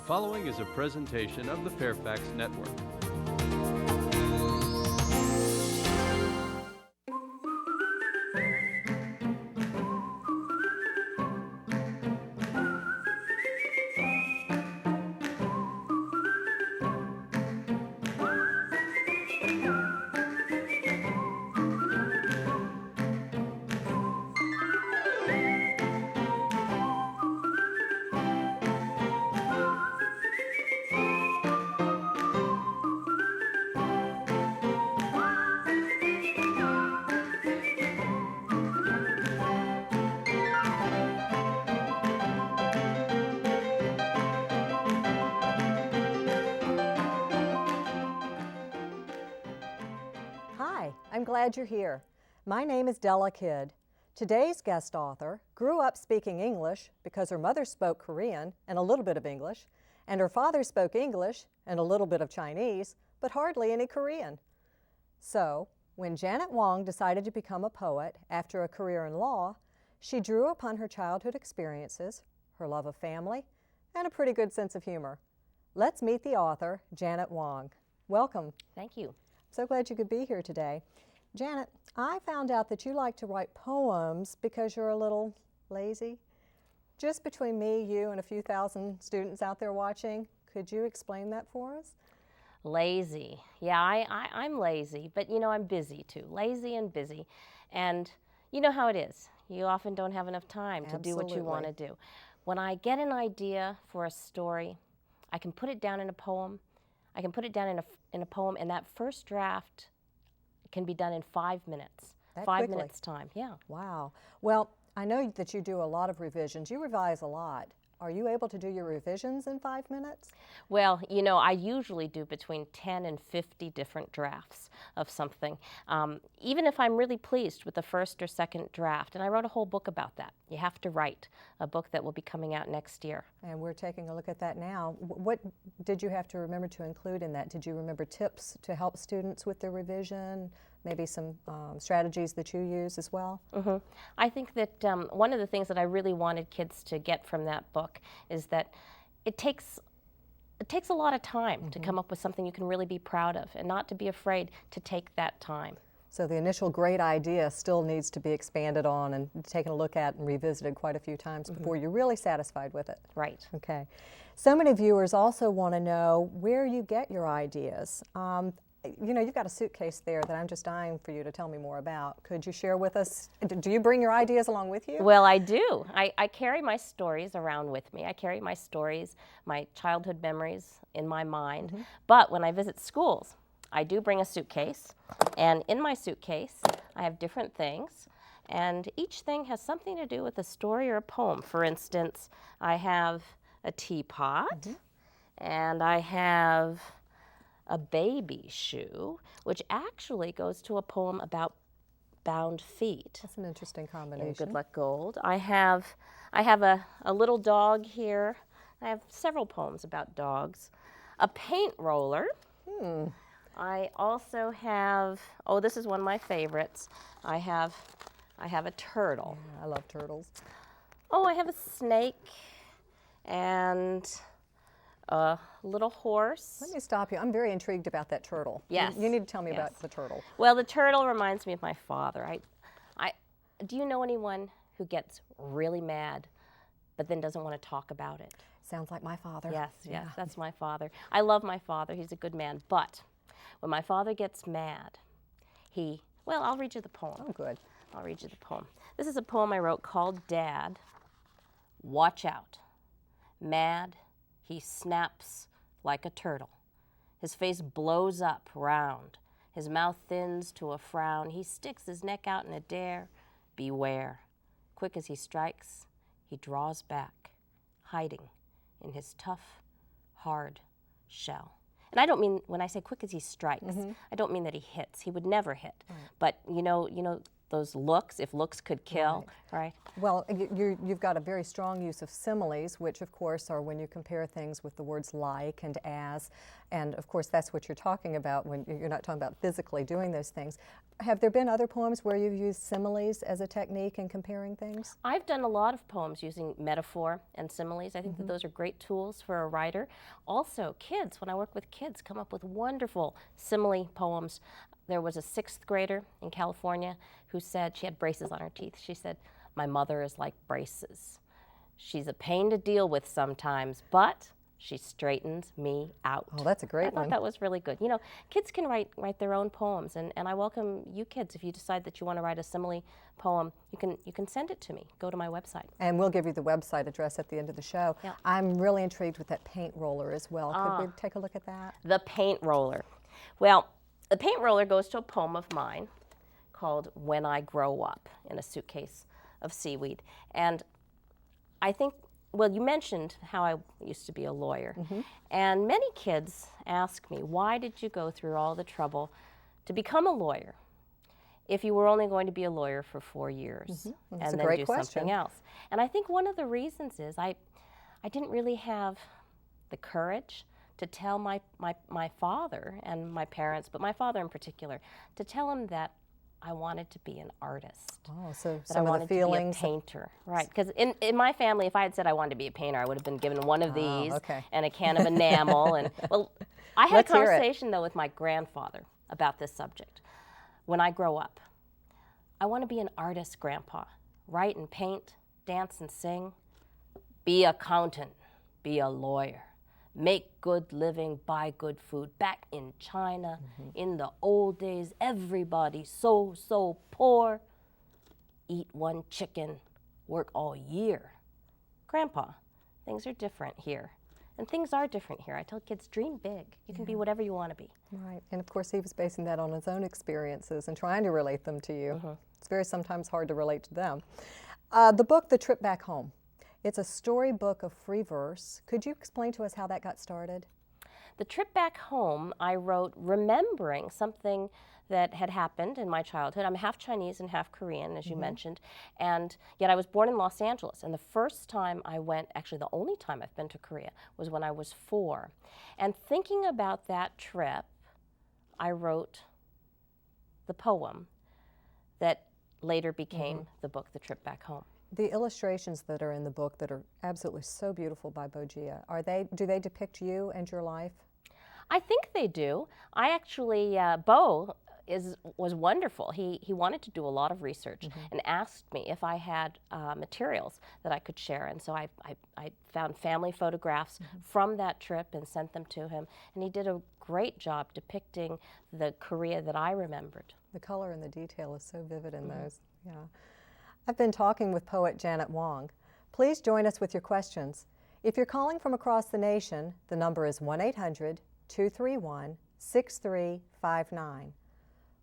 following is a presentation of the Fairfax Network. Hi, I'm glad you're here. My name is Della Kidd. Today's guest author grew up speaking English because her mother spoke Korean and a little bit of English, and her father spoke English and a little bit of Chinese, but hardly any Korean. So, when Janet Wong decided to become a poet after a career in law, she drew upon her childhood experiences, her love of family, and a pretty good sense of humor. Let's meet the author, Janet Wong. Welcome. Thank you. So glad you could be here today. Janet, I found out that you like to write poems because you're a little lazy. Just between me, you, and a few thousand students out there watching, could you explain that for us? Lazy. Yeah, I'm lazy, but you know, I'm busy too. Lazy and busy. And you know how it is. You often don't have enough time to do what you want to do. When I get an idea for a story, I can put it down in a poem. I can put it down in a poem, and that first draft can be done in 5 minutes. That 5 quickly? minutes time, yeah. Wow. Well, I know that you do a lot of revisions. You revise a lot. Are you able to do your revisions in 5 minutes? Well, you know, I usually do between 10 and 50 different drafts of something, even if I'm really pleased with the first or second draft. And I wrote a whole book about that. You have to write a book that will be coming out next year. And we're taking a look at that now. What did you have to remember to include in that? Did you remember tips to help students with their revision? Maybe some strategies that you use as well? Mm-hmm. I think that one of the things that I really wanted kids to get from that book is that it takes a lot of time to come up with something you can really be proud of, and not to be afraid to take that time. So the initial great idea still needs to be expanded on and taken a look at and revisited quite a few times before you're really satisfied with it. Right. Okay. So many viewers also want to know where you get your ideas. You know, you've got a suitcase there that I'm just dying for you to tell me more about. Could you share with us? Do you bring your ideas along with you? Well, I do. I carry my stories around with me. I carry my stories, my childhood memories in my mind. But when I visit schools, I do bring a suitcase. And in my suitcase, I have different things. And each thing has something to do with a story or a poem. For instance, I have a teapot, and I have a baby shoe, which actually goes to a poem about bound feet. That's an interesting combination. In Good Luck Gold. I have a little dog here. I have several poems about dogs. A paint roller. I also have, oh, this is one of my favorites. I have a turtle. I love turtles. Oh, I have a snake and a little horse. Let me stop you. I'm very intrigued about that turtle. Yes. You need to tell me about the turtle. Well, the turtle reminds me of my father. Do you know anyone who gets really mad but then doesn't want to talk about it? Sounds like my father. Yes, that's my father. I love my father. He's a good man. But when my father gets mad, well, I'll read you the poem. Oh, good. I'll read you the poem. This is a poem I wrote called Dad. Watch out. Mad, he snaps like a turtle. His face blows up round. His mouth thins to a frown. He sticks his neck out in a dare. Beware. Quick as he strikes, he draws back, hiding in his tough, hard shell. And I don't mean, when I say quick as he strikes, I don't mean that he hits. He would never hit. But you know, those looks, if looks could kill, right? Well, you've got a very strong use of similes, which of course are when you compare things with the words like and as, and of course that's what you're talking about when you're not talking about physically doing those things. Have there been other poems where you've used similes as a technique in comparing things? I've done a lot of poems using metaphor and similes. I think that those are great tools for a writer. Also, kids, when I work with kids, come up with wonderful simile poems. There was a 6th grader in California who said she had braces on her teeth. She said, "My mother is like braces. She's a pain to deal with sometimes, but she straightens me out." Oh, that's a great one. I thought that was really good. You know, kids can write their own poems, and I welcome you kids. If you decide that you want to write a simile poem, you can send it to me. Go to my website. And we'll give you the website address at the end of the show. Yeah. I'm really intrigued with that paint roller as well. Could we take a look at that? The paint roller. Well, the paint roller goes to a poem of mine called When I Grow Up, in a suitcase of seaweed. And I think, well, you mentioned how I used to be a lawyer. And many kids ask me, why did you go through all the trouble to become a lawyer if you were only going to be a lawyer for 4 years and then do something else? And I think one of the reasons is I didn't really have the courage to tell my father and my parents, but my father in particular, to tell him that I wanted to be an artist. Oh, so that I wanted to be a painter, right? Because in my family, if I had said I wanted to be a painter, I would have been given one of these and a can of enamel. And well, I had a conversation though with my grandfather about this subject. When I grow up, I want to be an artist, Grandpa. Write and paint, dance and sing, be an accountant, be a lawyer. Make good living, buy good food. Back in China, in the old days, everybody so poor. Eat one chicken, work all year. Grandpa, things are different here. And things are different here. I tell kids, dream big. You can be whatever you want to be. Right, and of course he was basing that on his own experiences and trying to relate them to you. It's very sometimes hard to relate to them. The book, The Trip Back Home. It's a storybook of free verse. Could you explain to us how that got started? The Trip Back Home I wrote remembering something that had happened in my childhood. I'm half Chinese and half Korean, as you mentioned, and yet I was born in Los Angeles. And the first time I went, actually the only time I've been to Korea, was when I was 4. And thinking about that trip, I wrote the poem that later became the book, The Trip Back Home. The illustrations that are in the book that are absolutely so beautiful by Bo Gia, do they depict you and your life? I think they do. I actually, Bo was wonderful. He wanted to do a lot of research and asked me if I had materials that I could share. And so I found family photographs from that trip and sent them to him. And he did a great job depicting the Korea that I remembered. The color and the detail is so vivid in those. Yeah. I've been talking with poet Janet Wong. Please join us with your questions. If you're calling from across the nation, the number is 1-800-231-6359.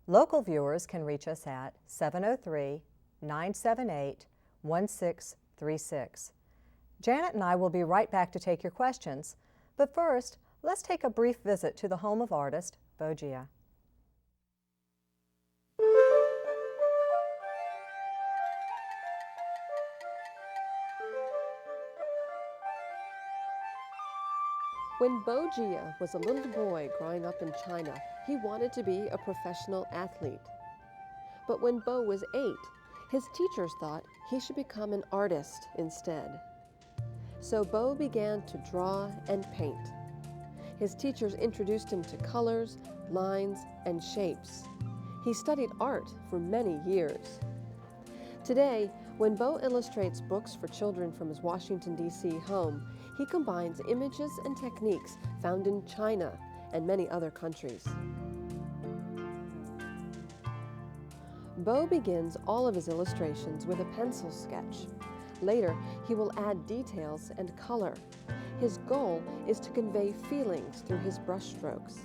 Local viewers can reach us at 703-978-1636. Janet and I will be right back to take your questions. But first, let's take a brief visit to the home of artist Bo Gia. When Bo Gia was a little boy growing up in China, he wanted to be a professional athlete. But when Bo was 8, his teachers thought he should become an artist instead. So Bo began to draw and paint. His teachers introduced him to colors, lines, and shapes. He studied art for many years. Today, when Bo illustrates books for children from his Washington, D.C. home, he combines images and techniques found in China and many other countries. Bo begins all of his illustrations with a pencil sketch. Later, he will add details and color. His goal is to convey feelings through his brushstrokes.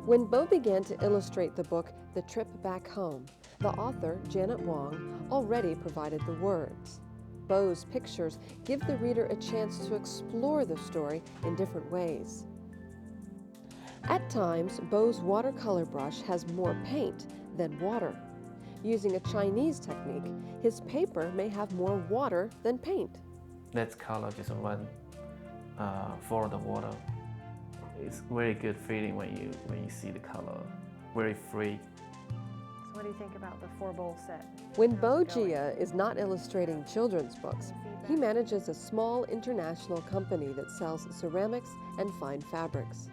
When Bo began to illustrate the book, The Trip Back Home, the author, Janet Wong, already provided the words. Bo's pictures give the reader a chance to explore the story in different ways. At times, Beau's watercolor brush has more paint than water. Using a Chinese technique, his paper may have more water than paint. Let color just run, follow the water. It's very good feeling when you see the color, very free. So what do you think about the 4-bowl set? When Beau Jia is not illustrating children's books, he manages a small international company that sells ceramics and fine fabrics.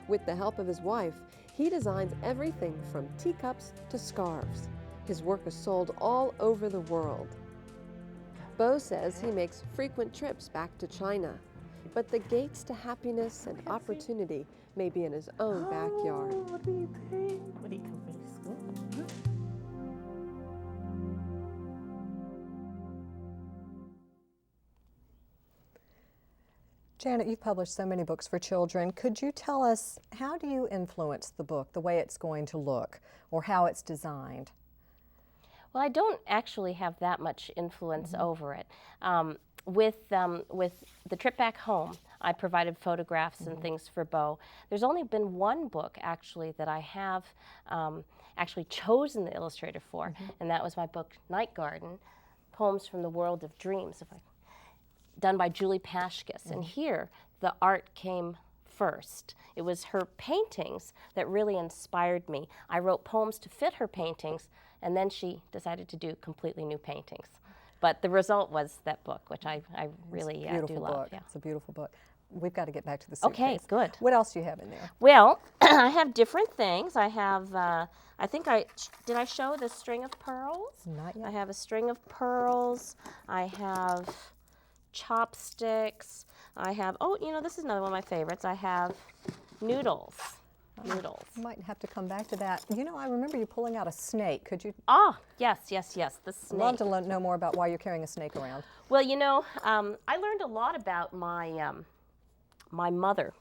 With the help of his wife, he designs everything from teacups to scarves. His work is sold all over the world. Beau says he makes frequent trips back to China, but the gates to happiness and opportunity may be in his own backyard. What do you think? What do you come from school? Janet, you've published so many books for children. Could you tell us, how do you influence the book, the way it's going to look, or how it's designed? Well, I don't actually have that much influence over it. With the trip back home, I provided photographs and things for Beau. There's only been one book, actually, that I have actually chosen the illustrator for, and that was my book, Night Garden, Poems from the World of Dreams, done by Julie Pashkus. And here, the art came first. It was her paintings that really inspired me. I wrote poems to fit her paintings, and then she decided to do completely new paintings. But the result was that book, which I really do love. Yeah. It's a beautiful book. We've got to get back to the suitcase. Okay, good. What else do you have in there? Well, I have different things. I have, did I show the string of pearls? Not yet. I have a string of pearls. I have chopsticks. I have, oh, you know, this is another one of my favorites. I have noodles. Noodles. I might have to come back to that. You know, I remember you pulling out a snake. Could you? Ah, yes, the snake. I'd love to know more about why you're carrying a snake around. Well, you know, I learned a lot about my, my mother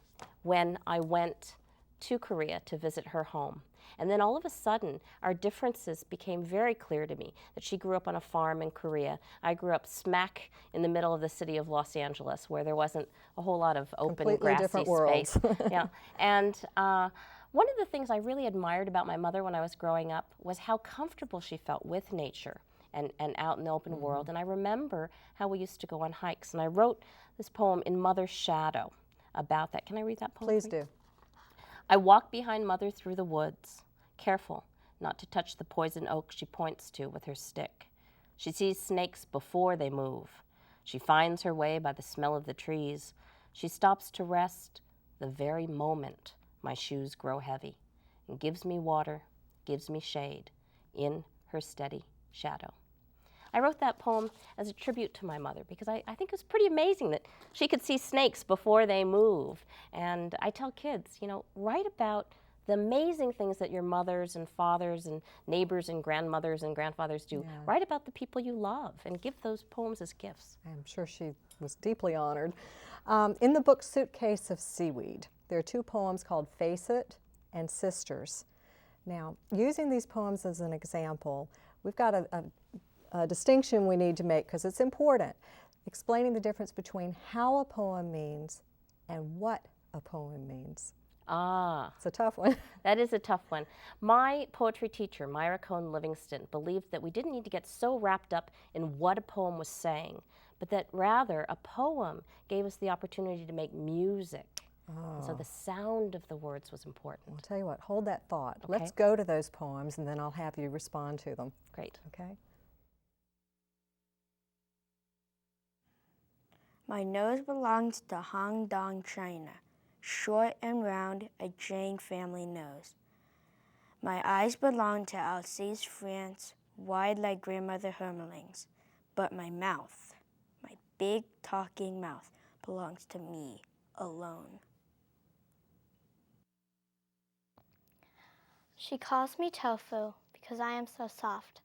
when I went to Korea to visit her home. And then all of a sudden, our differences became very clear to me, that she grew up on a farm in Korea. I grew up smack in the middle of the city of Los Angeles, where there wasn't a whole lot of open, Completely grassy different space. worlds. Yeah. And one of the things I really admired about my mother when I was growing up was how comfortable she felt with nature and out in the open world. And I remember how we used to go on hikes. And I wrote this poem in Mother's shadow about that. Can I read that poem? Please do. I walk behind Mother through the woods, careful not to touch the poison oak she points to with her stick. She sees snakes before they move. She finds her way by the smell of the trees. She stops to rest the very moment my shoes grow heavy, and gives me water, gives me shade in her steady shadow. I wrote that poem as a tribute to my mother because I think it was pretty amazing that she could see snakes before they move. And I tell kids, you know, write about the amazing things that your mothers and fathers and neighbors and grandmothers and grandfathers do. Yeah. Write about the people you love and give those poems as gifts. I'm sure she was deeply honored. In the book Suitcase of Seaweed, there are two poems called Face It and Sisters. Now, using these poems as an example, we've got a distinction we need to make because it's important. Explaining the difference between how a poem means and what a poem means. Ah. It's a tough one. That is a tough one. My poetry teacher, Myra Cohn Livingston, believed that we didn't need to get so wrapped up in what a poem was saying, but that rather a poem gave us the opportunity to make music. Oh. So the sound of the words was important. I'll tell you what, hold that thought. Okay. Let's go to those poems and then I'll have you respond to them. Great. Okay? My nose belongs to Hong Dong, China. Short and round, a Jane family nose. My eyes belong to Alsace, France, wide like grandmother Hermeling's. But my mouth, my big talking mouth, belongs to me alone. She calls me tofu because I am so soft,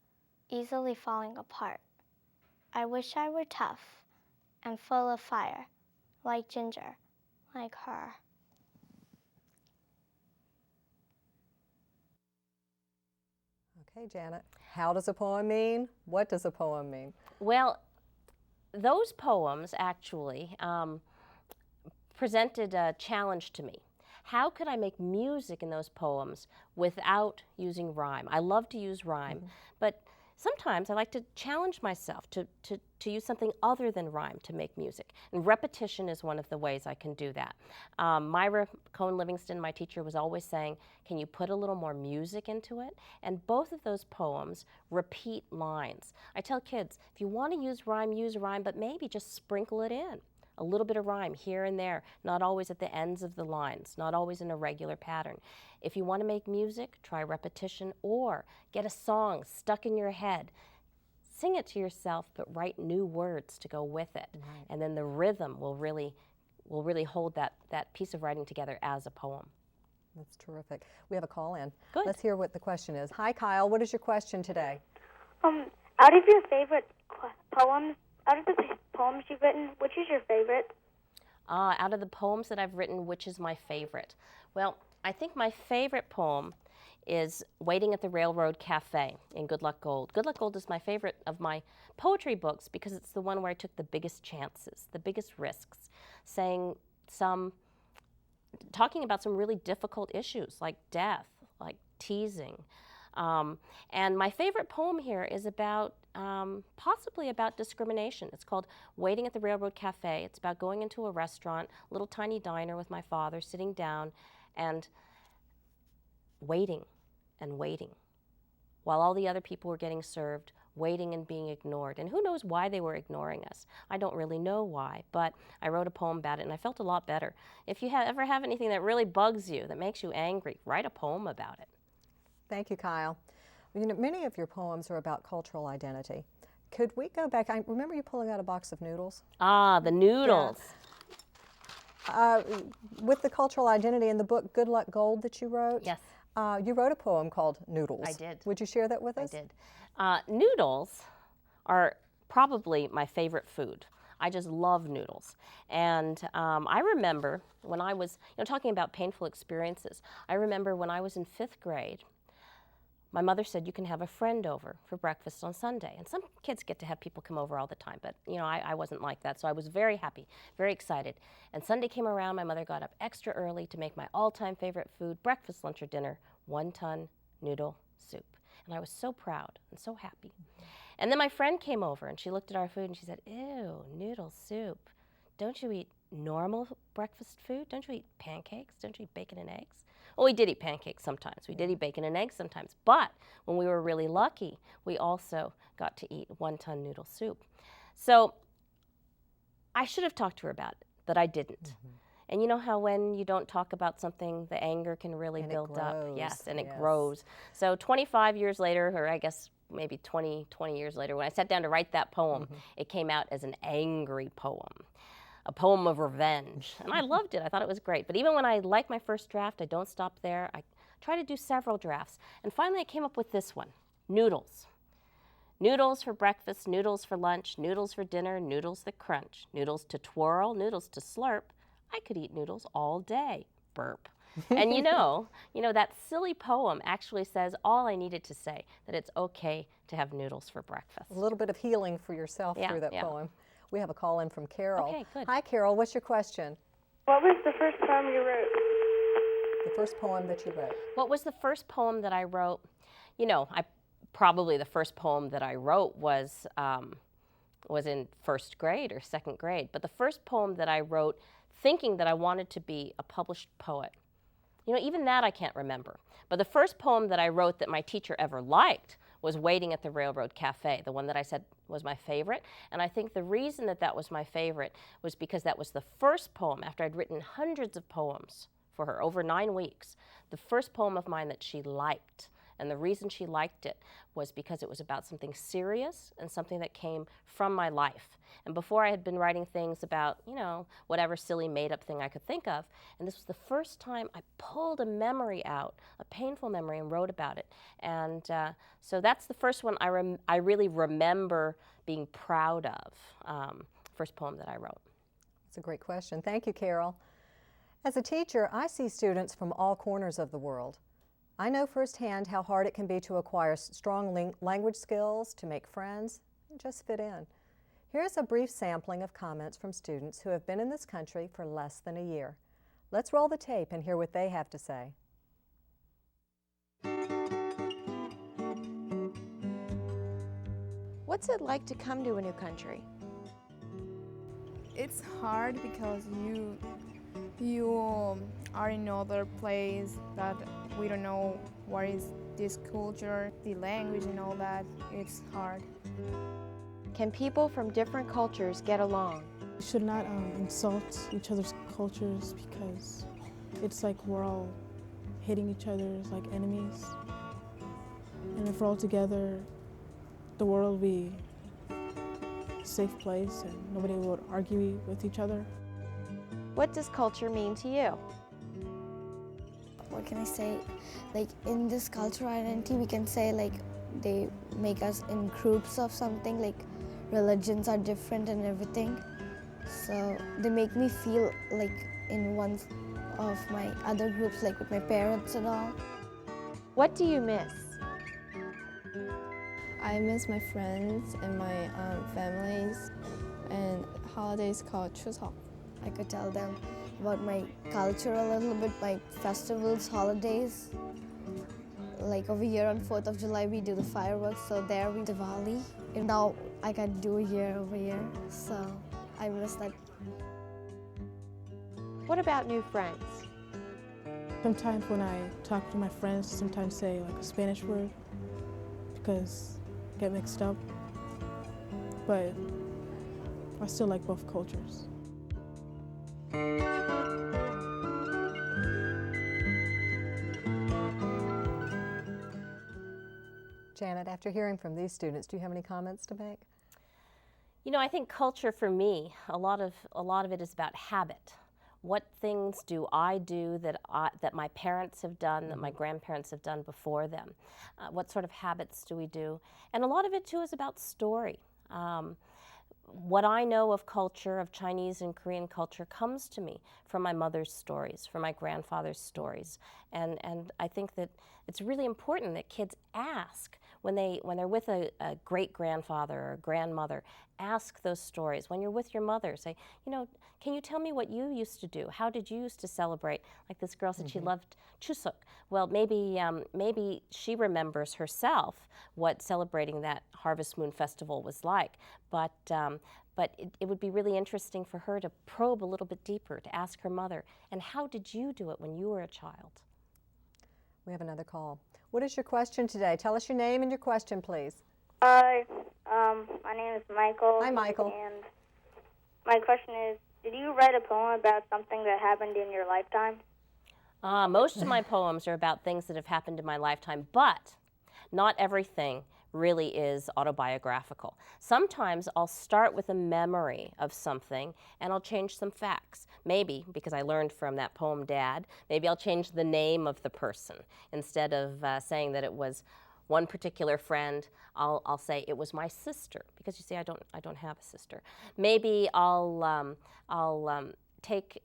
easily falling apart. I wish I were tough and full of fire, like Ginger, like her. Okay, Janet. How does a poem mean? What does a poem mean? Well, those poems actually presented a challenge to me. how could I make music in those poems without using rhyme? I love to use rhyme, but sometimes I like to challenge myself to use something other than rhyme to make music. And repetition is one of the ways I can do that. Myra Cohn-Livingston, my teacher, was always saying, can you put a little more music into it? And both of those poems repeat lines. I tell kids, if you want to use rhyme, but maybe just sprinkle it in. A little bit of rhyme here and there, not always at the ends of the lines, not always in a regular pattern. If you want to make music, try repetition, or get a song stuck in your head. Sing it to yourself, but write new words to go with it. Right. And then the rhythm will really hold that piece of writing together as a poem. That's terrific. We have a call in. Good. Let's hear what the question is. Hi, Kyle. What is your question today? Out of your favorite poems, out of the poems you've written, which is your favorite? Out of the poems that I've written, which is my favorite? Well, I think my favorite poem is Waiting at the Railroad Cafe in Good Luck Gold. Good Luck Gold is my favorite of my poetry books because it's the one where I took the biggest chances, the biggest risks, talking about some really difficult issues like death, like teasing. And my favorite poem here is about, possibly about discrimination. It's called Waiting at the Railroad Cafe. It's about going into a restaurant, little tiny diner with my father, sitting down and waiting and waiting while all the other people were getting served, waiting and being ignored. And who knows why they were ignoring us? I don't really know why, but I wrote a poem about it and I felt a lot better. If you ever have anything that really bugs you, that makes you angry, write a poem about it. Thank you, Kyle. You know, many of your poems are about cultural identity. Could we go back? I remember you pulling out a box of noodles. Ah, the noodles. Yeah. With the cultural identity in the book Good Luck Gold that you wrote, Yes. You wrote a poem called Noodles. I did. Would you share that with us? I did. Noodles are probably my favorite food. I just love noodles. And I remember when I was, talking about painful experiences, I remember when I was in 5th grade, my mother said, you can have a friend over for breakfast on Sunday. And some kids get to have people come over all the time, but I wasn't like that. So I was very happy, very excited. And Sunday came around, my mother got up extra early to make my all-time favorite food, breakfast, lunch, or dinner, wonton noodle soup. And I was so proud and so happy. And then my friend came over and she looked at our food and she said, ew, noodle soup. Don't you eat normal breakfast food? Don't you eat pancakes? Don't you eat bacon and eggs? Well, we did eat pancakes sometimes. We did eat bacon and eggs sometimes. But when we were really lucky, we also got to eat wonton noodle soup. So I should have talked to her about it, but I didn't. Mm-hmm. And you know how when you don't talk about something, the anger can really build up. Yes, and it grows. So 25 years later, or I guess maybe 20 years later, when I sat down to write that poem, it came out as an angry poem. A poem of revenge. And I loved it. I thought it was great. But even when I like my first draft, I don't stop there. I try to do several drafts. And finally, I came up with this one, noodles. Noodles for breakfast, noodles for lunch, noodles for dinner, noodles that crunch, noodles to twirl, noodles to slurp. I could eat noodles all day. Burp. And you know, that silly poem actually says all I needed to say, that it's okay to have noodles for breakfast. A little bit of healing for yourself through that poem. We have a call in from Carol. Okay, good. Hi, Carol. What's your question? What was the first poem you wrote? The first poem that you wrote. What was the first poem that I wrote? Probably the first poem that I wrote was in 1st grade or 2nd grade. But the first poem that I wrote thinking that I wanted to be a published poet, even that I can't remember. But the first poem that I wrote that my teacher ever liked was Waiting at the Railroad Cafe, the one that I said was my favorite. And I think the reason that was my favorite was because that was the first poem, after I'd written hundreds of poems for her over 9 weeks, the first poem of mine that she liked. And the reason she liked it was because it was about something serious and something that came from my life. And before I had been writing things about, whatever silly made-up thing I could think of. And this was the first time I pulled a memory out, a painful memory, and wrote about it. And so that's the first one I really remember being proud of, first poem that I wrote. That's a great question. Thank you, Carol. As a teacher, I see students from all corners of the world. I know firsthand how hard it can be to acquire strong language skills, to make friends, and just fit in. Here's a brief sampling of comments from students who have been in this country for less than a year. Let's roll the tape and hear what they have to say. What's it like to come to a new country? It's hard because you are in another place that we don't know what is this culture, the language and all that. It's hard. Can people from different cultures get along? We should not insult each other's cultures because it's like we're all hating each other as like enemies. And if we're all together, the world will be a safe place and nobody will argue with each other. What does culture mean to you? What can I say? Like in this cultural identity, we can say like they make us in groups of something, like religions are different and everything. So they make me feel like in one of my other groups, like with my parents and all. What do you miss? I miss my friends and my families and holidays called Chuseok. I could tell them about my culture a little bit, my festivals, holidays. Like over here on 4th of July, we do the fireworks, so there we Diwali. And now I can do here over here, so I miss that. What about new friends? Sometimes when I talk to my friends, I sometimes say like a Spanish word because I get mixed up. But I still like both cultures. Janet, after hearing from these students, do you have any comments to make? You know, I think culture for me, a lot of it is about habit. What things do I do that my parents have done, that my grandparents have done before them? What sort of habits do we do? And a lot of it too is about story. What I know of culture, of Chinese and Korean culture, comes to me from my mother's stories, from my grandfather's stories. And I think that it's really important that kids ask when they're with a great-grandfather or a grandmother, ask those stories. When you're with your mother, say, you know, can you tell me what you used to do? How did you used to celebrate? Like this girl said she loved Chuseok. Well, maybe she remembers herself what celebrating that Harvest Moon Festival was like. But it would be really interesting for her to probe a little bit deeper, to ask her mother, and how did you do it when you were a child? We have another call. What is your question today? Tell us your name and your question, please. Hi, my name is Michael. Hi, Michael. And my question is, did you write a poem about something that happened in your lifetime? Most of my poems are about things that have happened in my lifetime, but not everything really is autobiographical. Sometimes I'll start with a memory of something and I'll change some facts. Maybe, because I learned from that poem, Dad, maybe I'll change the name of the person. Instead of saying that it was one particular friend, I'll say it was my sister, because you see, I don't have a sister. Maybe I'll take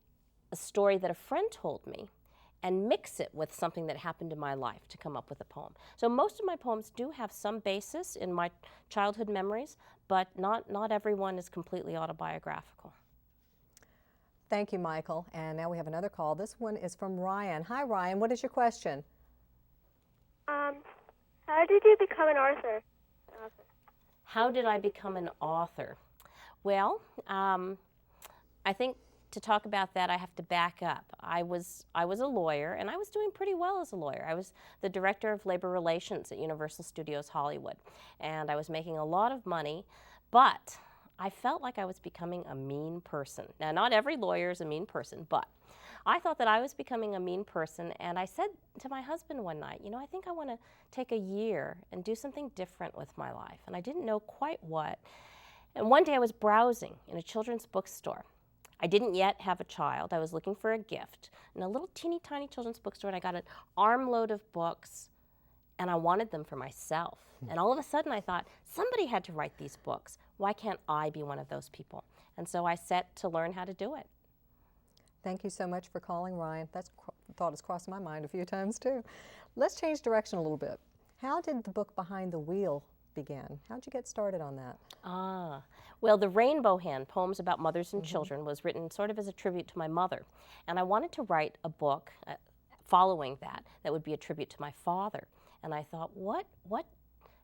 a story that a friend told me and mix it with something that happened in my life to come up with a poem. So most of my poems do have some basis in my childhood memories, but not everyone is completely autobiographical. Thank you, Michael. And now we have another call. This one is from Ryan. Hi, Ryan. What is your question? How did you become an author? How did I become an author? Well, I think to talk about that, I have to back up. I was a lawyer, and I was doing pretty well as a lawyer. I was the director of labor relations at Universal Studios Hollywood, and I was making a lot of money, but I felt like I was becoming a mean person. Now, not every lawyer is a mean person, but I thought that I was becoming a mean person, and I said to my husband one night, you know, I think I want to take a year and do something different with my life, and I didn't know quite what. And one day I was browsing in a children's bookstore. I didn't yet have a child. I was looking for a gift in a little teeny tiny children's bookstore, and I got an armload of books, and I wanted them for myself. And all of a sudden I thought, somebody had to write these books. Why can't I be one of those people? And so I set to learn how to do it. Thank you so much for calling, Ryan. That thought has crossed my mind a few times too. Let's change direction a little bit. How did the book Behind the Wheel begin? How'd you get started on that? Well, The Rainbow Hen, Poems About Mothers and Children, was written sort of as a tribute to my mother. And I wanted to write a book following that would be a tribute to my father. And I thought, what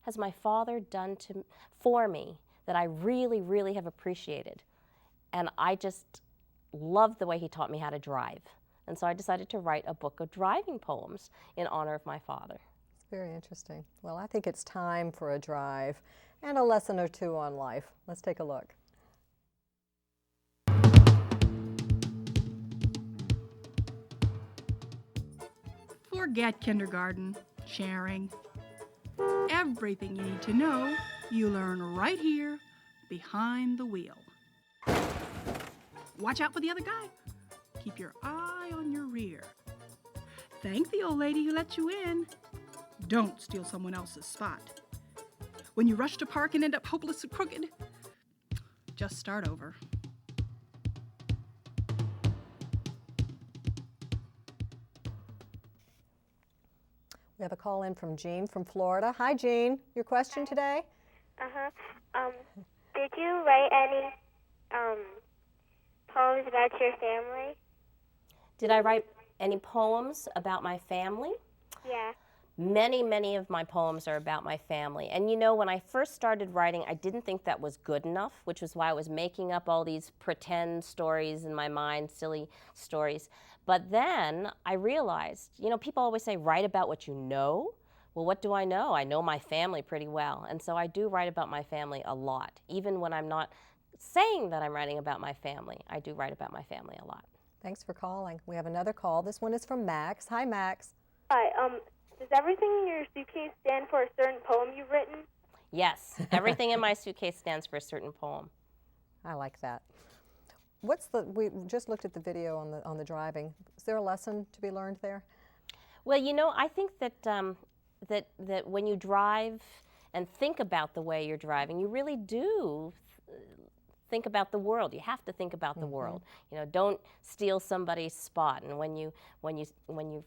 has my father done for me that I really, really have appreciated? And I just loved the way he taught me how to drive. And so I decided to write a book of driving poems in honor of my father. It's very interesting. Well, I think it's time for a drive and a lesson or two on life. Let's take a look. Forget kindergarten, sharing. Everything you need to know, you learn right here behind the wheel. Watch out for the other guy. Keep your eye on your rear. Thank the old lady who let you in. Don't steal someone else's spot. When you rush to park and end up hopeless and crooked, just start over. We have a call in from Jean from Florida. Hi, Jean. Your question today? Did you write any poems about your family? Did I write any poems about my family? Yeah. Many, many of my poems are about my family. And you know, when I first started writing, I didn't think that was good enough, which was why I was making up all these pretend stories in my mind, silly stories. But then I realized, you know, people always say, write about what you know. Well, what do I know? I know my family pretty well. And so I do write about my family a lot. Even when I'm not saying that I'm writing about my family, I do write about my family a lot. Thanks for calling. We have another call. This one is from Max. Hi, Max. Hi. Does everything in your suitcase stand for a certain poem you've written? Yes. Everything in my suitcase stands for a certain poem. I like that. We just looked at the video on the driving. Is there a lesson to be learned there? Well, you know, I think that that when you drive and think about the way you're driving, you really do think about the world. You have to think about the world. You know, don't steal somebody's spot. And when you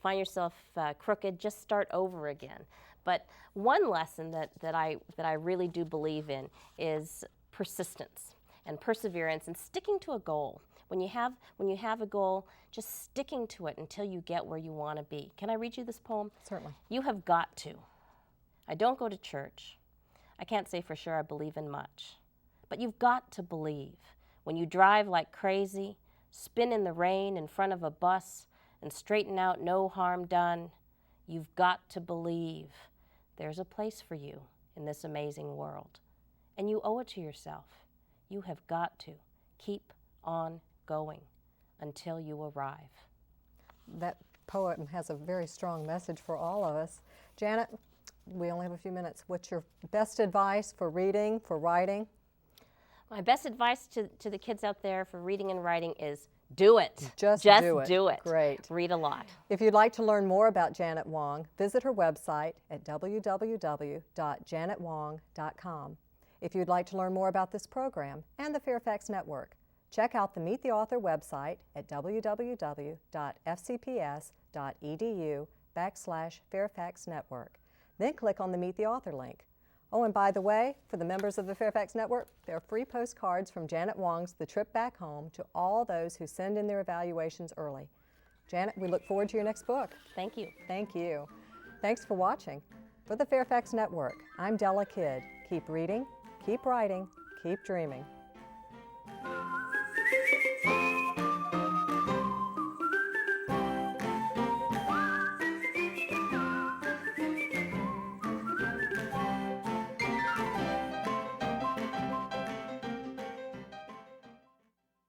find yourself crooked, just start over again. But one lesson that I really do believe in is persistence and perseverance and sticking to a goal. When you have a goal, just sticking to it until you get where you want to be. Can I read you this poem? Certainly. You have got to. I don't go to church. I can't say for sure I believe in much. But you've got to believe. When you drive like crazy, spin in the rain in front of a bus, and straighten out no harm done, you've got to believe there's a place for you in this amazing world. And you owe it to yourself. You have got to keep on going until you arrive. That poem has a very strong message for all of us. Janet, we only have a few minutes. What's your best advice for reading, for writing? My best advice to the kids out there for reading and writing is do it. Just do it. Great. Read a lot. If you'd like to learn more about Janet Wong, visit her website at www.janetwong.com. If you'd like to learn more about this program and the Fairfax Network, check out the Meet the Author website at www.fcps.edu/Fairfax Network. Then click on the Meet the Author link. Oh, and by the way, for the members of the Fairfax Network, there are free postcards from Janet Wong's The Trip Back Home to all those who send in their evaluations early. Janet, we look forward to your next book. Thank you. Thank you. Thanks for watching. For the Fairfax Network, I'm Della Kidd. Keep reading, keep writing, keep dreaming.